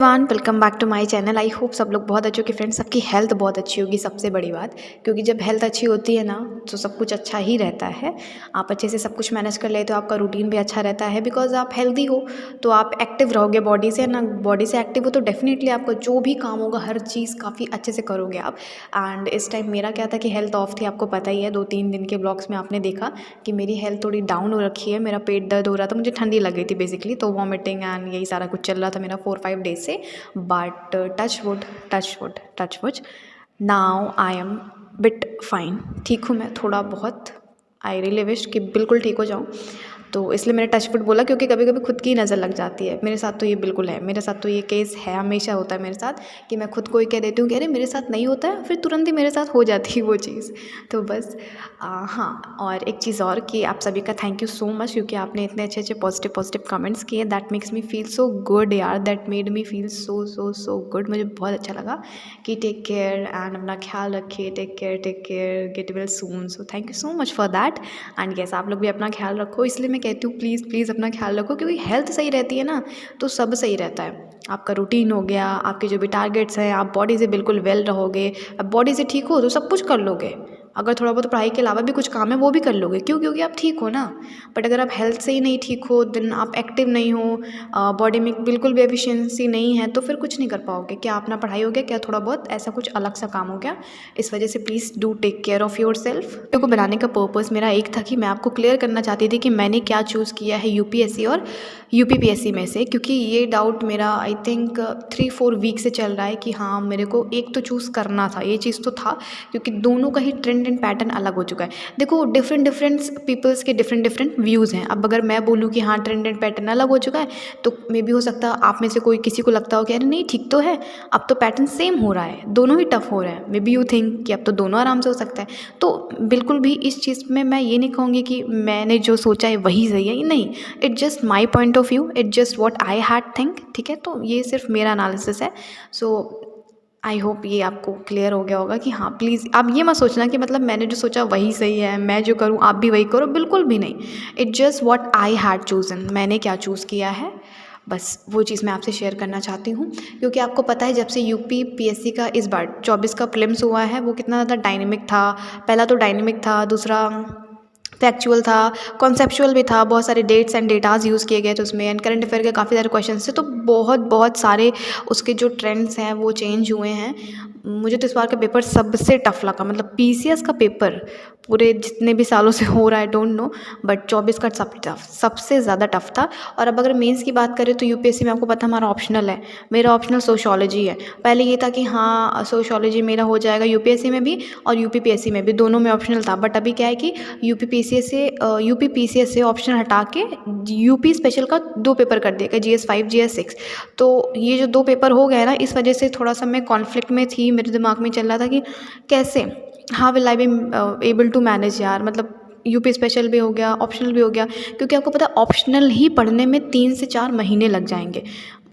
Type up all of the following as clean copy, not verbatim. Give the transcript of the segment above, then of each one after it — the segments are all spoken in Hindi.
One welcome back to my channel. I hope सब लोग बहुत अच्छे हो कि फ्रेंड्स सबकी हेल्थ बहुत अच्छी होगी। सबसे बड़ी बात, क्योंकि जब हेल्थ अच्छी होती है ना तो सब कुछ अच्छा ही रहता है। आप अच्छे से सब कुछ मैनेज कर लेते हो, आपका रूटीन भी अच्छा रहता है। बिकॉज आप हेल्दी हो तो आप एक्टिव रहोगे बॉडी से ना। बॉडी से एक्टिव हो तो डेफिनेटली आपका जो भी काम होगा हर चीज़ काफ़ी अच्छे से करोगे आप। एंड इस टाइम मेरा क्या था कि हेल्थ ऑफ थी, आपको पता ही है। 2-3 दिन के ब्लॉग्स में आपने देखा कि मेरी हेल्थ थोड़ी डाउन हो रखी है। मेरा पेट दर्द हो रहा था, मुझे ठंडी लग गई थी बेसिकली, तो वॉमिटिंग एंड यही सारा कुछ चल रहा था मेरा 4-5 डेज से। But touch wood now I am bit fine. ठीक हूँ मैं थोड़ा बहुत। आई रियली विश कि बिल्कुल ठीक हो जाऊँ, तो इसलिए मैंने टच वुड बोला, क्योंकि कभी कभी खुद की नज़र लग जाती है। मेरे साथ तो ये बिल्कुल है, मेरे साथ तो ये केस है, हमेशा होता है मेरे साथ कि मैं खुद को ही कह देती हूँ कि अरे मेरे साथ नहीं होता है, फिर तुरंत ही मेरे साथ हो जाती है वो चीज़। तो बस हाँ, और एक चीज़ और कि आप सभी का थैंक यू सो मच, क्योंकि आपने इतने अच्छे अच्छे पॉजिटिव कमेंट्स किए। That makes me feel so good यार, that made me feel so so so good. मुझे बहुत अच्छा लगा कि टेक केयर एंड अपना ख्याल रखिए, take care, get well soon. So thank you so much for that. And yes, आप लोग भी अपना ख्याल रखो। इसलिए मैं कहती हूँ प्लीज़ प्लीज़ अपना ख्याल रखो, क्योंकि हेल्थ सही रहती है ना तो सब सही रहता है। आपका रूटीन हो गया, आपके जो भी टारगेट्स हैं, आप बॉडी से बिल्कुल वेल रहोगे। अब बॉडी से ठीक हो तो सब कुछ कर लोगे। अगर थोड़ा बहुत पढ़ाई के अलावा भी कुछ काम है वो भी कर लोगे, क्यों? क्योंकि आप ठीक हो ना। बट अगर आप हेल्थ से ही नहीं ठीक हो, देन आप एक्टिव नहीं हो, बॉडी में बिल्कुल भी एफिशिएंसी नहीं है, तो फिर कुछ नहीं कर पाओगे। क्या अपना पढ़ाई हो गया, क्या थोड़ा बहुत ऐसा कुछ अलग सा काम हो गया। इस वजह से please do take care of your self. Video को बनाने का पर्पज़ मेरा एक था कि मैं आपको क्लियर करना चाहती थी कि मैंने क्या चूज़ किया है यूपीएससी और यूपीपीएससी में से, क्योंकि ये डाउट मेरा आई थिंक 3-4 वीक से चल रहा है कि हाँ मेरे को एक तो चूज़ करना था। ये चीज़ तो था, क्योंकि दोनों का ही ट्रेंड एंड पैटर्न अलग हो चुका है। देखो डिफरेंट पीपल्स के डिफरेंट व्यूज़ हैं। अब अगर मैं बोलूँ कि हाँ ट्रेंड एंड पैटर्न अलग हो चुका है, तो मे बी हो सकता है आप में से कोई किसी को लगता हो कि अरे नहीं ठीक तो है, अब तो पैटर्न सेम हो रहा है, दोनों ही टफ हो रहे हैं। मे बी यू थिंक कि अब तो दोनों आराम से हो सकता है। तो बिल्कुल भी इस चीज़ में मैं ये नहीं कहूँगी कि मैंने जो सोचा है वही सही है, नहीं। It just my point of view, it just what I had think. ठीक है, तो ये सिर्फ मेरा एनालिसिस है। सो आई होप ये आपको क्लियर हो गया होगा कि हाँ प्लीज़ आप ये मत सोचना कि मतलब मैंने जो सोचा वही सही है, मैं जो करूँ आप भी वही करो, बिल्कुल भी नहीं। It just what I had chosen, मैंने क्या चूज़ किया है, बस वो चीज़ मैं आपसे शेयर करना चाहती हूँ। क्योंकि आपको पता है जब से यूपी पीएससी का इस बार 24 का प्रीलिम्स हुआ है, वो कितना ज़्यादा डायनेमिक था। पहला तो डायनेमिक था, दूसरा फैक्चुअल था, कॉन्सेप्चुअल भी था। बहुत सारे डेट्स एंड डेटाज यूज़ किए गए थे उसमें, एंड करंट अफेयर के काफ़ी सारे क्वेश्चंस थे। तो बहुत बहुत सारे उसके जो ट्रेंड्स हैं वो चेंज हुए हैं। मुझे तो इस बार का पेपर सबसे टफ लगा, मतलब पीसीएस का पेपर पूरे जितने भी सालों से हो रहा है डोंट नो, बट 24 का सबसे ज़्यादा टफ था। और अब अगर मेंस की बात करें तो यूपीएससी में आपको पता हमारा ऑप्शनल है, मेरा ऑप्शनल सोशियोलॉजी है। पहले ये था कि हाँ सोशियोलॉजी मेरा हो जाएगा यूपीएससी में भी और यूपीपीएससी में भी, दोनों में ऑप्शनल था। बट अभी क्या है कि यूपीपीसीएस से ऑप्शन हटा के यूपी स्पेशल का 2 पेपर कर दिया गया, GS5 GS6। तो ये जो 2 पेपर हो गए ना, इस वजह से थोड़ा सा मैं कॉन्फ्लिक्ट में थी। मेरे दिमाग में चल रहा था कि कैसे, how will I be able to manage यार। मतलब यूपी स्पेशल भी हो गया, ऑप्शनल भी हो गया, क्योंकि आपको पता है ऑप्शनल ही पढ़ने में 3 से 4 महीने लग जाएंगे।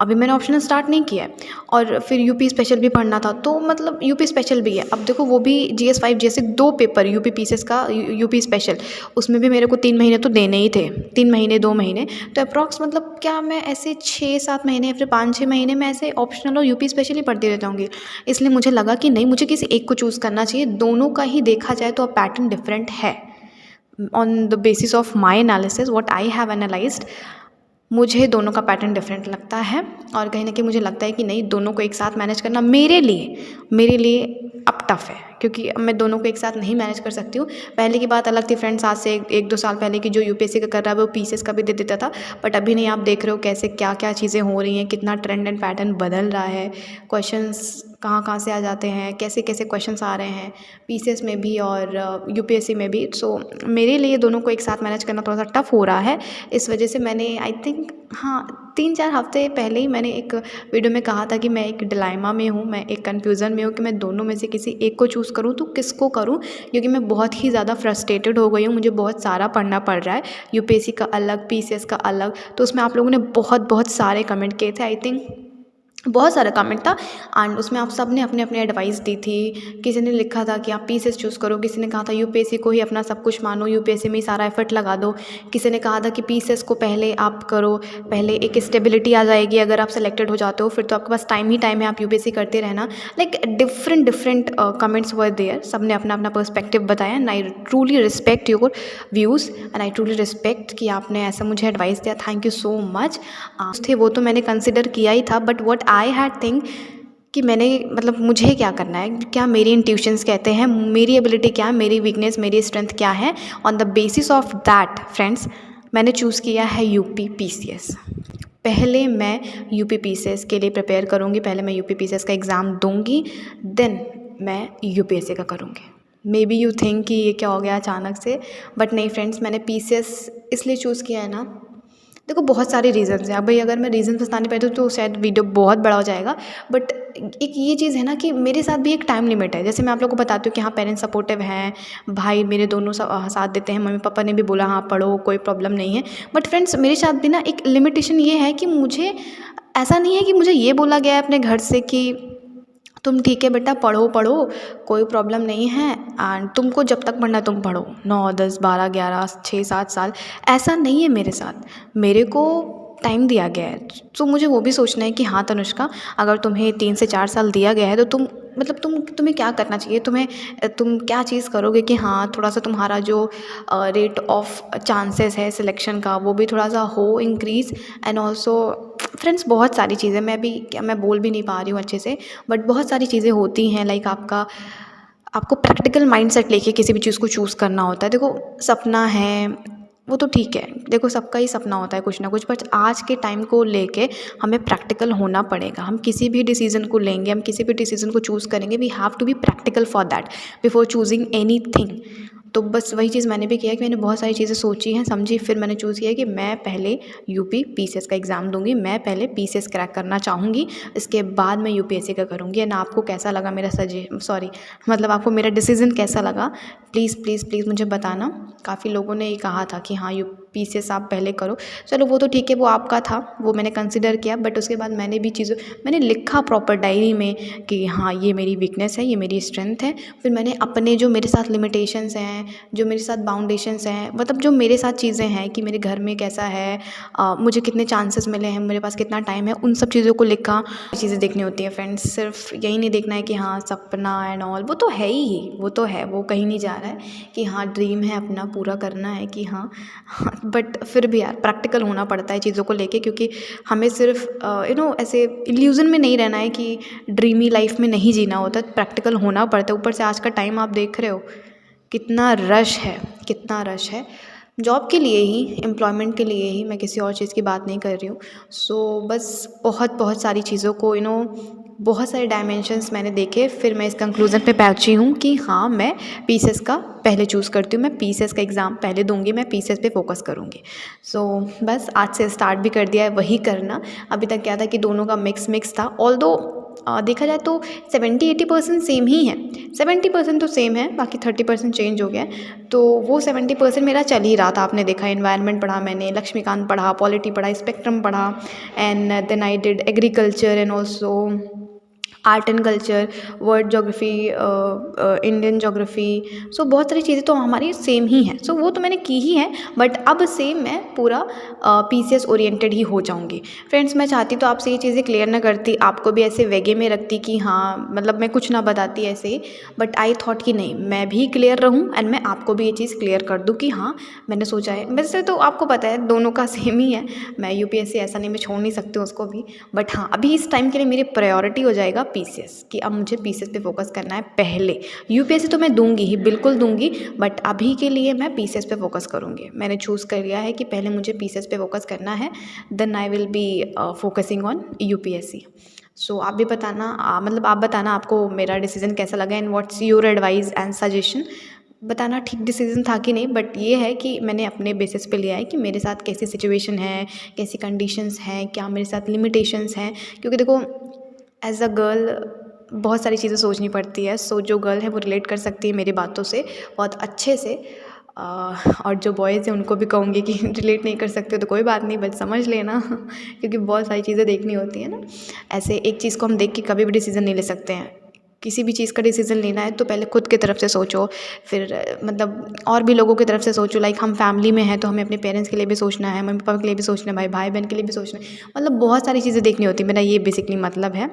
अभी मैंने ऑप्शनल स्टार्ट नहीं किया है, और फिर यूपी स्पेशल भी पढ़ना था, तो मतलब यूपी स्पेशल भी है। अब देखो वो भी GS5 GS6 2 paper UP PCS का यूपी स्पेशल, उसमें भी मेरे को 3 महीने तो देने ही थे, 3 महीने 2 महीने। तो अप्रॉक्स मतलब क्या मैं ऐसे 6-7 महीने या फिर 5-6 महीने में ऐसे ऑप्शनल और यूपी स्पेशल ही पढ़ती रह जाऊँगी। इसलिए मुझे लगा कि नहीं, मुझे किसी एक को चूज़ करना चाहिए। दोनों का ही देखा जाए तो अब पैटर्न डिफरेंट है। On the basis of my analysis what I have analysed, मुझे दोनों का पैटर्न डिफरेंट लगता है। और कहीं ना कहीं मुझे लगता है कि नहीं, दोनों को एक साथ मैनेज करना मेरे लिए अब टफ है, क्योंकि अब मैं दोनों को एक साथ नहीं मैनेज कर सकती हूँ। पहले की बात अलग थी फ्रेंड्स, आज से 1-2 साल पहले की जो यूपीएससी का कर रहा है वो पीसीएस का भी दे देता था। बट अभी नहीं, आप देख रहे हो कैसे क्या क्या चीज़ें हो रही हैं, कितना ट्रेंड एंड पैटर्न बदल रहा है, क्वेश्चंस कहाँ कहाँ से आ जाते हैं, कैसे कैसे क्वेश्चंस आ रहे हैं पीसीएस में भी और यूपीएससी में भी। सो मेरे लिए दोनों को एक साथ मैनेज करना थोड़ा सा टफ हो रहा है। इस वजह से मैंने आई थिंक हाँ 3-4 हफ्ते पहले ही मैंने एक वीडियो में कहा था कि मैं एक डिलाइमा में हूँ, मैं एक कन्फ्यूज़न में हूँ कि मैं दोनों में से किसी एक को चूज़ करूँ तो किसको करूँ, क्योंकि मैं बहुत ही ज़्यादा फ्रस्ट्रेटेड हो गई हूँ। मुझे बहुत सारा पढ़ना पड़ रहा है, यूपीएससी का अलग, पीसीएस का अलग। तो उसमें आप लोगों ने बहुत बहुत सारे कमेंट किए थे। आई थिंक बहुत सारा कमेंट था एंड उसमें आप सब ने अपने अपने एडवाइस दी थी। किसी ने लिखा था कि आप पीसीएस चूज़ करो, किसी ने कहा था यूपीएससी को ही अपना सब कुछ मानो, यूपीएससी में ही सारा एफर्ट लगा दो। किसी ने कहा था कि पीसीएस को पहले आप करो, पहले एक स्टेबिलिटी आ जाएगी, अगर आप सेलेक्टेड हो जाते हो फिर तो आपके पास टाइम ही टाइम है, आप यूपीएससी करते रहना। Like different different comments were there, सब ने अपना अपना पर्सपेक्टिव बताया and I truly respect your views and I truly respect कि आपने ऐसा मुझे एडवाइस दिया। Thank you so much. थे वो तो मैंने कंसिडर किया ही था, but what I had think कि मैंने मतलब मुझे क्या करना है, क्या मेरी इंट्यूशंस कहते हैं, मेरी एबिलिटी क्या है, मेरी वीकनेस मेरी स्ट्रेंथ क्या है। On the basis of that friends मैंने चूज़ किया है यूपी पीसीएस। पहले मैं यूपी पीसीएस के लिए प्रिपेयर करूँगी, पहले मैं यूपी पीसीएस का एग्ज़ाम दूँगी, देन मैं यूपीएससी का करूँगी। मे बी यू थिंक कि ये क्या हो गया अचानक से, बट नहीं फ्रेंड्स, मैंने पीसीएस इसलिए चूज़ किया है ना, देखो बहुत सारे रीज़न्स हैं। अब भाई अगर मैं रीज़न बताने बैठूँ तो शायद वीडियो बहुत बड़ा हो जाएगा, बट एक ये चीज़ है ना कि मेरे साथ भी एक टाइम लिमिट है। जैसे मैं आप लोगों को बताती हूँ कि हाँ पेरेंट्स सपोर्टिव हैं, भाई मेरे दोनों साथ देते हैं, मम्मी पापा ने भी बोला हाँ पढ़ो कोई प्रॉब्लम नहीं है। बट फ्रेंड्स मेरे साथ भी ना एक लिमिटेशन ये है कि मुझे ऐसा नहीं है कि मुझे ये बोला गया है अपने घर से कि तुम ठीक है बेटा पढ़ो पढ़ो कोई प्रॉब्लम नहीं है एंड तुमको जब तक पढ़ना है तुम पढ़ो, 9 10 12 11 6 7 साल, ऐसा नहीं है मेरे साथ। मेरे को टाइम दिया गया है, तो मुझे वो भी सोचना है कि हाँ तनुष्का, अगर तुम्हें 3 से 4 साल दिया गया है तो तुम मतलब तुम्हें क्या करना चाहिए, तुम क्या चीज़ करोगे कि हाँ थोड़ा सा तुम्हारा जो रेट ऑफ चांसेस है सिलेक्शन का वो भी थोड़ा सा हो इंक्रीज़। एंड ऑल्सो फ्रेंड्स बहुत सारी चीज़ें मैं बोल भी नहीं पा रही हूँ अच्छे से, बट बहुत सारी चीज़ें होती हैं। लाइक आपको प्रैक्टिकल माइंडसेट लेके किसी भी चीज़ को चूज़ करना होता है। देखो सपना है वो तो ठीक है, देखो सबका ही सपना होता है कुछ ना कुछ, बट आज के टाइम को लेके हमें प्रैक्टिकल होना पड़ेगा। हम किसी भी डिसीज़न को लेंगे, हम किसी भी डिसीज़न को चूज़ करेंगे, we have to be practical for that before choosing anything. तो बस वही चीज़ मैंने भी किया कि मैंने बहुत सारी चीज़ें सोची हैं समझी, फिर मैंने चूज़ किया कि मैं पहले यूपी पीसीएस का एग्ज़ाम दूंगी, मैं पहले पीसीएस क्रैक करना चाहूँगी, इसके बाद मैं यूपीएससी का करूँगी। एंड आपको कैसा लगा मेरा मतलब आपको मेरा डिसीज़न कैसा लगा, प्लीज़ प्लीज़ प्लीज़ मुझे बताना। काफ़ी लोगों ने ये कहा था कि हाँ पीसीएस आप पहले करो, चलो वो तो ठीक है, वो आपका था, वो मैंने कंसिडर किया। बट उसके बाद मैंने लिखा प्रॉपर डायरी में कि हाँ ये मेरी वीकनेस है, ये मेरी स्ट्रेंथ है। फिर मैंने अपने जो मेरे साथ लिमिटेशंस हैं, जो मेरे साथ बाउंडेशंस हैं, मतलब जो मेरे साथ चीज़ें हैं कि मेरे घर में कैसा है, मुझे कितने चांसेस मिले हैं, मेरे पास कितना टाइम है, उन सब चीज़ों को लिखा। चीज़ें देखनी होती है फ्रेंड्स, सिर्फ यही नहीं देखना है कि हाँ सपना एंड ऑल, वो तो है ही, वो तो है, वो कहीं नहीं जा रहा है कि हाँ ड्रीम है अपना पूरा करना है कि हाँ बट फिर भी यार प्रैक्टिकल होना पड़ता है चीज़ों को लेके, क्योंकि हमें सिर्फ ऐसे इल्यूज़न में नहीं रहना है कि ड्रीमी लाइफ में नहीं जीना होता, प्रैक्टिकल होना पड़ता है। ऊपर से आज का टाइम आप देख रहे हो कितना रश है, कितना रश है जॉब के लिए ही, एम्प्लॉयमेंट के लिए ही, मैं किसी और चीज़ की बात नहीं कर रही हूँ। सो बस बहुत सारी चीज़ों को बहुत सारे डायमेंशंस मैंने देखे, फिर मैं इस कंक्लूज़न पे पहुंची हूँ कि हाँ मैं पीसीएस का पहले चूज़ करती हूँ, मैं पीसीएस का एग्ज़ाम पहले दूंगी, मैं पीसीएस पे फोकस करूँगी। सो बस आज से स्टार्ट भी कर दिया है वही करना। अभी तक क्या था कि दोनों का मिक्स था, ऑल्दो देखा जाए तो 70-80% सेम ही है, 70% तो सेम है, बाकी 30% चेंज हो गया है। तो वो 70% मेरा चल ही रहा था, आपने देखा एनवायरनमेंट पढ़ा मैंने, लक्ष्मीकांत पढ़ा, पॉलिटी पढ़ा, स्पेक्ट्रम पढ़ा, and then I did agriculture and also art and culture, world geography, Indian geography. So बहुत सारी चीज़ें तो हमारी सेम ही हैं, सो वो तो मैंने की ही है। बट अब से मैं पूरा पीसीएस ओरिएंटेड ही हो जाऊंगी। फ्रेंड्स मैं चाहती तो आपसे ये चीज़ें क्लियर ना करती, आपको भी ऐसे वेगे में रखती कि हाँ मतलब मैं कुछ ना बताती ऐसे ही, बट आई थॉट कि नहीं मैं भी क्लियर रहूँ एंड मैं आपको भी ये चीज़ क्लियर कर दूँ कि हाँ मैंने सोचा है। वैसे तो आपको पता है दोनों का सेम ही है, मैं यूपीएससी ऐसा नहीं, मैं छोड़ नहीं सकती हूँ उसको भी, बट हाँ अभी इस टाइम के लिए मेरी प्रायोरिटी हो जाएगा पीसीएस, कि अब मुझे पीसीएस पे फोकस करना है पहले। यूपीएससी तो मैं दूंगी ही, बिल्कुल दूंगी, बट अभी के लिए मैं पीसीएस पे फोकस करूंगी। मैंने चूज़ कर लिया है कि पहले मुझे पीसीएस पे फोकस करना है, then I will be focusing on UPSC. So आप भी बताना, आप बताना आपको मेरा डिसीजन कैसा लगा and what's your advice and suggestion, बताना ठीक डिसीजन था कि नहीं। बट ये है कि मैंने अपने बेसिस पे लिया है कि मेरे साथ कैसी सिचुएशन है, कैसी कंडीशंस हैं, क्या मेरे साथ लिमिटेशंस हैं, क्योंकि देखो एज अ गर्ल बहुत सारी चीज़ें सोचनी पड़ती है। सो जो गर्ल है वो रिलेट कर सकती है मेरी बातों से बहुत अच्छे से। और जो बॉयज़ हैं उनको भी कहूँगी कि रिलेट नहीं कर सकते तो कोई बात नहीं, बट समझ लेना क्योंकि बहुत सारी चीज़ें देखनी होती है ना। ऐसे एक चीज़ को हम देख के कभी भी डिसीज़न नहीं ले सकते हैं। किसी भी चीज़ का डिसीज़न लेना है तो पहले खुद की तरफ से सोचो, फिर मतलब और भी लोगों की तरफ से सोचो। लाइक हम फैमिली में हैं तो हमें अपने पेरेंट्स के लिए भी सोचना है, मम्मी पापा के लिए भी सोचना है, भाई बहन के लिए भी सोचना है। मतलब बहुत सारी चीज़ें देखनी होती है, मेरा ये बेसिकली मतलब है।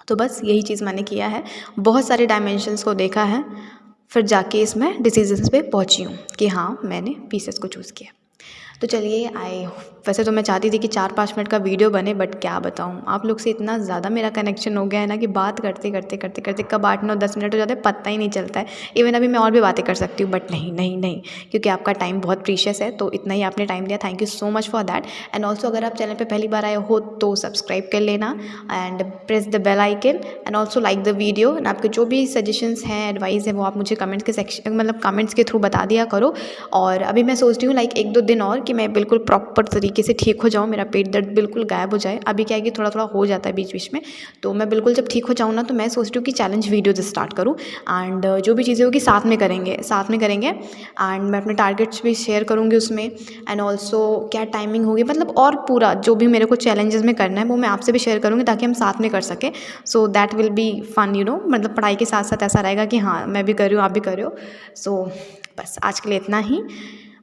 तो बस यही चीज़ मैंने किया है, बहुत सारे डायमेंशंस को देखा है, फिर जाके इसमें डिसीजंस पे पहुंची हूँ कि हाँ मैंने पीसेस को चूज़ किया। तो चलिए वैसे तो मैं चाहती थी कि 4-5 मिनट का वीडियो बने, बट क्या बताऊँ आप लोग से इतना ज़्यादा मेरा कनेक्शन हो गया है ना कि बात करते करते करते करते कब 8-9-10 मिनट हो जाते हैं पता ही नहीं चलता है। इवन अभी मैं और भी बातें कर सकती हूँ, बट नहीं नहीं नहीं, क्योंकि आपका टाइम बहुत प्रीशियस है, तो इतना ही आपने टाइम दिया, thank you so much for that. And also अगर आप चैनल पर पहली बार आए हो तो सब्सक्राइब कर लेना and press the bell icon and also like the video. And आपके जो भी सजेशंस हैं, एडवाइस है, वो आप मुझे कमेंट्स के सेक्शन मतलब कमेंट्स के थ्रू बता दिया करो। और अभी मैं सोच रही हूँ लाइक 1-2 दिन और कि मैं बिल्कुल प्रॉपर तरीके से ठीक हो जाऊँ, मेरा पेट दर्द बिल्कुल गायब हो जाए। अभी क्या है कि थोड़ा थोड़ा हो जाता है बीच बीच में, तो मैं बिल्कुल जब ठीक हो जाऊँ ना तो मैं सोच रही हूँ कि चैलेंज वीडियोज स्टार्ट करूँ एंड जो भी चीज़ें होगी साथ में करेंगे एंड मैं अपने टारगेट्स भी शेयर करूँगी उसमें। एंड ऑल्सो क्या टाइमिंग होगी, मतलब और पूरा जो भी मेरे को चैलेंजेस में करना है वो मैं आपसे भी शेयर करूँगी ताकि हम साथ में कर सकें। So that will be fun, you know, मतलब पढ़ाई के साथ साथ ऐसा रहेगा कि हाँ मैं भी कर रही हूँ, आप भी कर रहे हो। सो बस आज के लिए इतना ही।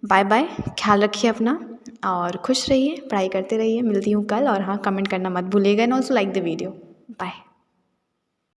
बाय बाय, ख्याल रखिए अपना और खुश रहिए, पढ़ाई करते रहिए। मिलती हूँ कल, और हाँ कमेंट करना मत भूलिएगा and also like the video. Bye.